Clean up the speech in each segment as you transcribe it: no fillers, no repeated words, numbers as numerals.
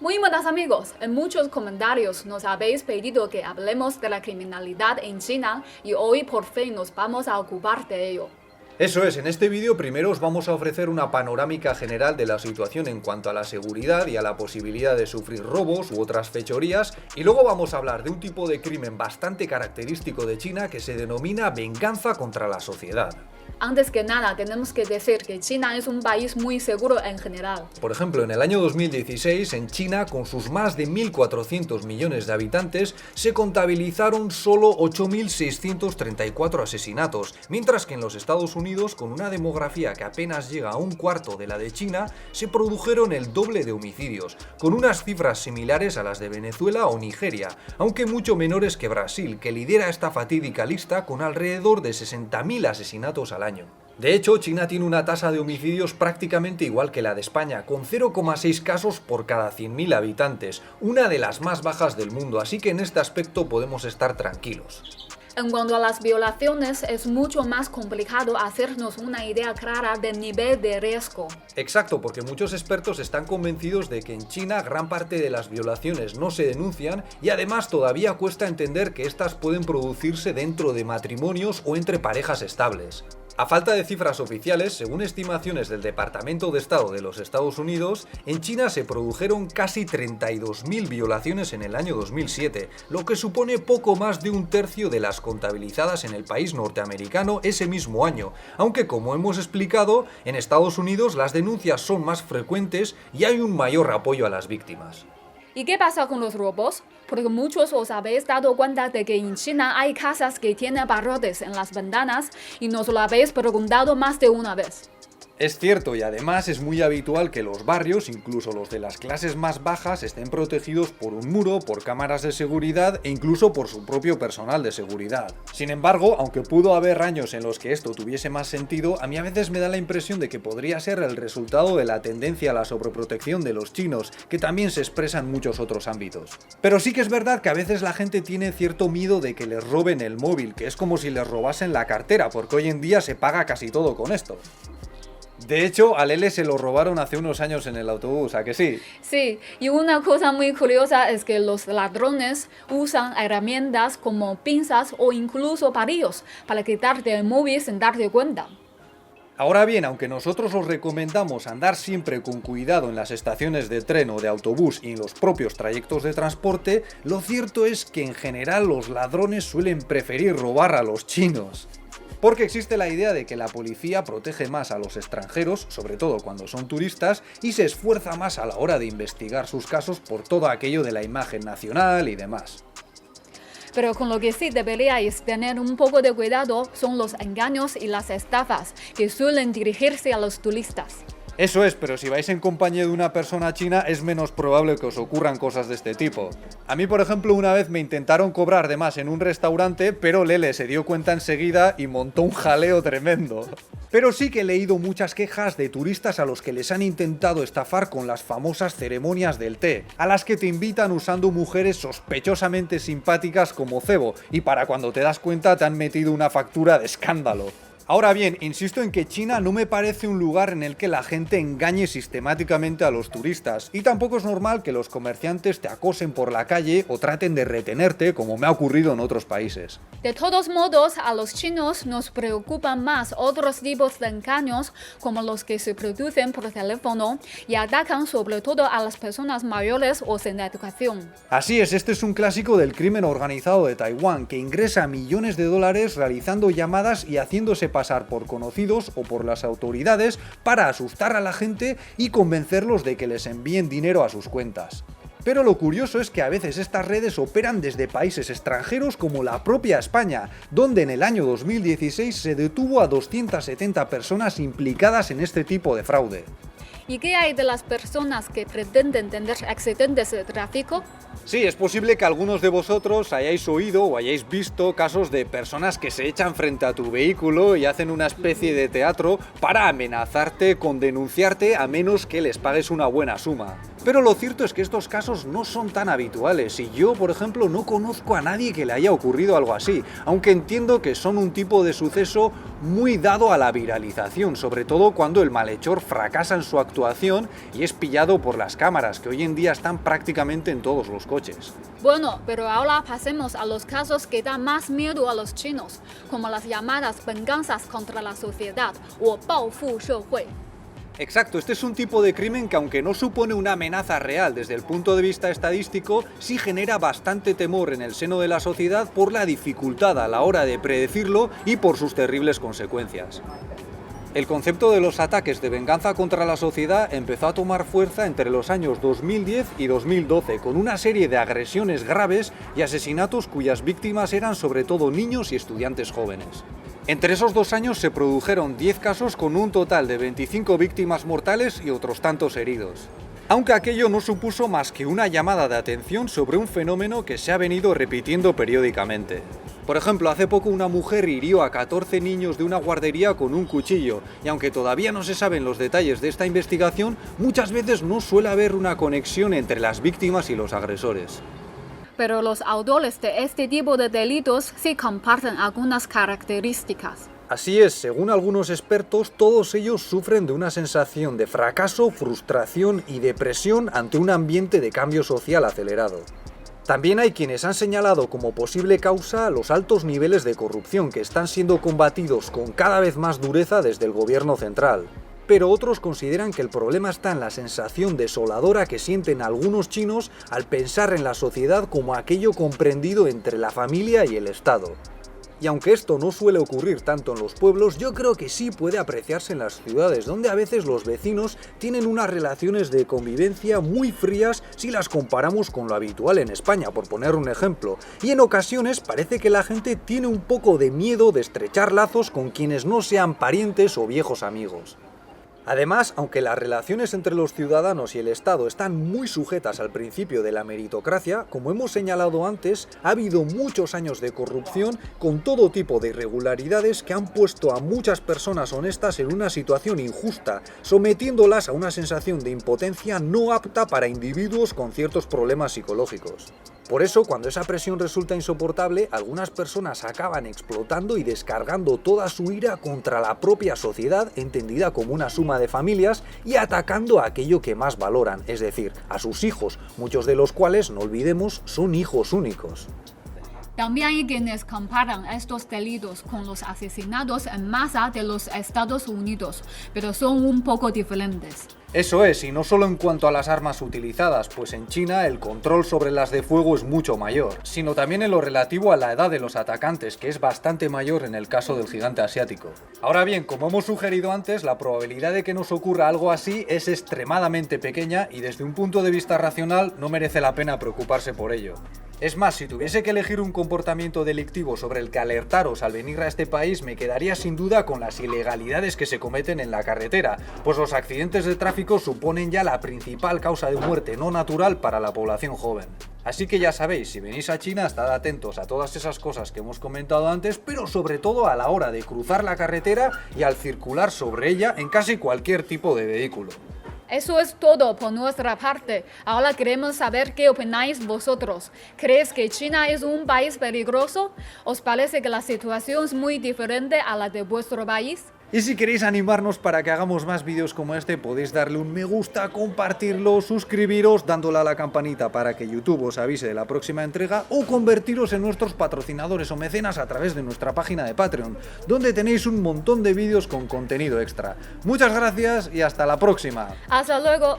Muy buenas amigos, en muchos comentarios nos habéis pedido que hablemos de la criminalidad en China y hoy por fin nos vamos a ocupar de ello. Eso es, en este vídeo primero os vamos a ofrecer una panorámica general de la situación en cuanto a la seguridad y a la posibilidad de sufrir robos u otras fechorías, y luego vamos a hablar de un tipo de crimen bastante característico de China que se denomina venganza contra la sociedad. Antes que nada, tenemos que decir que China es un país muy seguro en general. Por ejemplo, en el año 2016, en China, con sus más de 1.400 millones de habitantes, se contabilizaron solo 8.634 asesinatos, mientras que en los Estados Unidos, con una demografía que apenas llega a un cuarto de la de China, se produjeron el doble de homicidios, con unas cifras similares a las de Venezuela o Nigeria, aunque mucho menores que Brasil, que lidera esta fatídica lista con alrededor de 60.000 asesinatos al año. De hecho, China tiene una tasa de homicidios prácticamente igual que la de España, con 0,6 casos por cada 100.000 habitantes, una de las más bajas del mundo, así que en este aspecto podemos estar tranquilos. En cuanto a las violaciones, es mucho más complicado hacernos una idea clara del nivel de riesgo. Exacto, porque muchos expertos están convencidos de que en China gran parte de las violaciones no se denuncian y además todavía cuesta entender que estas pueden producirse dentro de matrimonios o entre parejas estables. A falta de cifras oficiales, según estimaciones del Departamento de Estado de los Estados Unidos, en China se produjeron casi 32.000 violaciones en el año 2007, lo que supone poco más de un tercio de las contabilizadas en el país norteamericano ese mismo año, aunque como hemos explicado, en Estados Unidos las denuncias son más frecuentes y hay un mayor apoyo a las víctimas. ¿Y qué pasa con los robos? Porque muchos os habéis dado cuenta de que en China hay casas que tienen barrotes en las ventanas y nos lo habéis preguntado más de una vez. Es cierto, y además es muy habitual que los barrios, incluso los de las clases más bajas, estén protegidos por un muro, por cámaras de seguridad e incluso por su propio personal de seguridad. Sin embargo, aunque pudo haber años en los que esto tuviese más sentido, a mí a veces me da la impresión de que podría ser el resultado de la tendencia a la sobreprotección de los chinos, que también se expresa en muchos otros ámbitos. Pero sí que es verdad que a veces la gente tiene cierto miedo de que les roben el móvil, que es como si les robasen la cartera, porque hoy en día se paga casi todo con esto. De hecho, a Lele se lo robaron hace unos años en el autobús, ¿a que sí? Sí, y una cosa muy curiosa es que los ladrones usan herramientas como pinzas o incluso palillos para quitarte el móvil sin darte cuenta. Ahora bien, aunque nosotros os recomendamos andar siempre con cuidado en las estaciones de tren o de autobús y en los propios trayectos de transporte, lo cierto es que en general los ladrones suelen preferir robar a los chinos. Porque existe la idea de que la policía protege más a los extranjeros, sobre todo cuando son turistas, y se esfuerza más a la hora de investigar sus casos por todo aquello de la imagen nacional y demás. Pero con lo que sí deberíais tener un poco de cuidado son los engaños y las estafas que suelen dirigirse a los turistas. Eso es, pero si vais en compañía de una persona china es menos probable que os ocurran cosas de este tipo. A mí, por ejemplo, una vez me intentaron cobrar de más en un restaurante, pero Lele se dio cuenta enseguida y montó un jaleo tremendo. Pero sí que he leído muchas quejas de turistas a los que les han intentado estafar con las famosas ceremonias del té, a las que te invitan usando mujeres sospechosamente simpáticas como cebo, y para cuando te das cuenta te han metido una factura de escándalo. Ahora bien, insisto en que China no me parece un lugar en el que la gente engañe sistemáticamente a los turistas, y tampoco es normal que los comerciantes te acosen por la calle o traten de retenerte como me ha ocurrido en otros países. De todos modos, a los chinos nos preocupan más otros tipos de engaños como los que se producen por teléfono y atacan sobre todo a las personas mayores o sin educación. Así es, este es un clásico del crimen organizado de Taiwán, que ingresa millones de dólares realizando llamadas y haciéndose pasar por conocidos o por las autoridades para asustar a la gente y convencerlos de que les envíen dinero a sus cuentas. Pero lo curioso es que a veces estas redes operan desde países extranjeros como la propia España, donde en el año 2016 se detuvo a 270 personas implicadas en este tipo de fraude. ¿Y qué hay de las personas que pretenden tener accidentes de tráfico? Sí, es posible que algunos de vosotros hayáis oído o hayáis visto casos de personas que se echan frente a tu vehículo y hacen una especie de teatro para amenazarte con denunciarte a menos que les pagues una buena suma. Pero lo cierto es que estos casos no son tan habituales y yo, por ejemplo, no conozco a nadie que le haya ocurrido algo así, aunque entiendo que son un tipo de suceso muy dado a la viralización, sobre todo cuando el malhechor fracasa en su actuación y es pillado por las cámaras, que hoy en día están prácticamente en todos los coches. Bueno, pero ahora pasemos a los casos que dan más miedo a los chinos, como las llamadas venganzas contra la sociedad o 报复社会. Exacto, este es un tipo de crimen que, aunque no supone una amenaza real desde el punto de vista estadístico, sí genera bastante temor en el seno de la sociedad por la dificultad a la hora de predecirlo y por sus terribles consecuencias. El concepto de los ataques de venganza contra la sociedad empezó a tomar fuerza entre los años 2010 y 2012, con una serie de agresiones graves y asesinatos cuyas víctimas eran sobre todo niños y estudiantes jóvenes. Entre esos 2 años se produjeron 10 casos con un total de 25 víctimas mortales y otros tantos heridos. Aunque aquello no supuso más que una llamada de atención sobre un fenómeno que se ha venido repitiendo periódicamente. Por ejemplo, hace poco una mujer hirió a 14 niños de una guardería con un cuchillo, y aunque todavía no se saben los detalles de esta investigación, muchas veces no suele haber una conexión entre las víctimas y los agresores. Pero los autores de este tipo de delitos sí comparten algunas características. Así es, según algunos expertos, todos ellos sufren de una sensación de fracaso, frustración y depresión ante un ambiente de cambio social acelerado. También hay quienes han señalado como posible causa los altos niveles de corrupción que están siendo combatidos con cada vez más dureza desde el gobierno central. Pero otros consideran que el problema está en la sensación desoladora que sienten algunos chinos al pensar en la sociedad como aquello comprendido entre la familia y el Estado. Y aunque esto no suele ocurrir tanto en los pueblos, yo creo que sí puede apreciarse en las ciudades, donde a veces los vecinos tienen unas relaciones de convivencia muy frías si las comparamos con lo habitual en España, por poner un ejemplo. Y en ocasiones parece que la gente tiene un poco de miedo de estrechar lazos con quienes no sean parientes o viejos amigos. Además, aunque las relaciones entre los ciudadanos y el Estado están muy sujetas al principio de la meritocracia, como hemos señalado antes, ha habido muchos años de corrupción con todo tipo de irregularidades que han puesto a muchas personas honestas en una situación injusta, sometiéndolas a una sensación de impotencia no apta para individuos con ciertos problemas psicológicos. Por eso, cuando esa presión resulta insoportable, algunas personas acaban explotando y descargando toda su ira contra la propia sociedad, entendida como una suma de familias, y atacando a aquello que más valoran, es decir, a sus hijos, muchos de los cuales, no olvidemos, son hijos únicos. También hay quienes comparan estos delitos con los asesinatos en masa de los Estados Unidos, pero son un poco diferentes. Eso es, y no solo en cuanto a las armas utilizadas, pues en China el control sobre las de fuego es mucho mayor, sino también en lo relativo a la edad de los atacantes, que es bastante mayor en el caso del gigante asiático. Ahora bien, como hemos sugerido antes, la probabilidad de que nos ocurra algo así es extremadamente pequeña y desde un punto de vista racional no merece la pena preocuparse por ello. Es más, si tuviese que elegir un comportamiento delictivo sobre el que alertaros al venir a este país, me quedaría sin duda con las ilegalidades que se cometen en la carretera, pues los accidentes de tráfico suponen ya la principal causa de muerte no natural para la población joven. Así que ya sabéis, si venís a China, estad atentos a todas esas cosas que hemos comentado antes, pero sobre todo a la hora de cruzar la carretera y al circular sobre ella en casi cualquier tipo de vehículo. Eso es todo por nuestra parte. Ahora queremos saber qué opináis vosotros. ¿Crees que China es un país peligroso? ¿Os parece que la situación es muy diferente a la de vuestro país? Y si queréis animarnos para que hagamos más vídeos como este, podéis darle un me gusta, compartirlo, suscribiros, dándole a la campanita para que YouTube os avise de la próxima entrega, o convertiros en nuestros patrocinadores o mecenas a través de nuestra página de Patreon, donde tenéis un montón de vídeos con contenido extra. Muchas gracias y hasta la próxima. Hasta luego.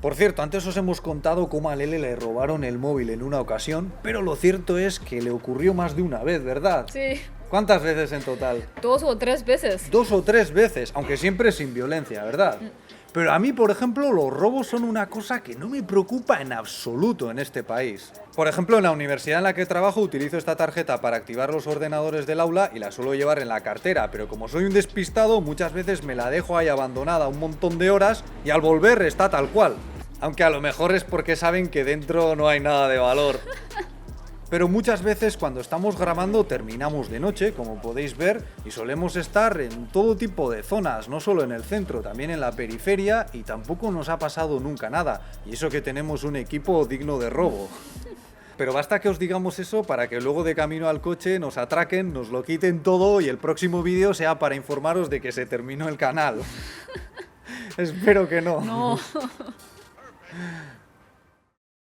Por cierto, antes os hemos contado cómo a Lele le robaron el móvil en una ocasión, pero lo cierto es que le ocurrió más de una vez, ¿verdad? Sí. ¿Cuántas veces en total? 2 o 3 veces. 2 o 3 veces, aunque siempre sin violencia, ¿verdad? Pero a mí, por ejemplo, los robos son una cosa que no me preocupa en absoluto en este país. Por ejemplo, en la universidad en la que trabajo utilizo esta tarjeta para activar los ordenadores del aula y la suelo llevar en la cartera, pero como soy un despistado, muchas veces me la dejo ahí abandonada un montón de horas y al volver está tal cual. Aunque a lo mejor es porque saben que dentro no hay nada de valor. Pero muchas veces cuando estamos grabando terminamos de noche, como podéis ver, y solemos estar en todo tipo de zonas, no solo en el centro, también en la periferia, y tampoco nos ha pasado nunca nada. Y eso que tenemos un equipo digno de robo. Pero basta que os digamos eso para que luego de camino al coche nos atraquen, nos lo quiten todo y el próximo vídeo sea para informaros de que se terminó el canal. Espero que no. No.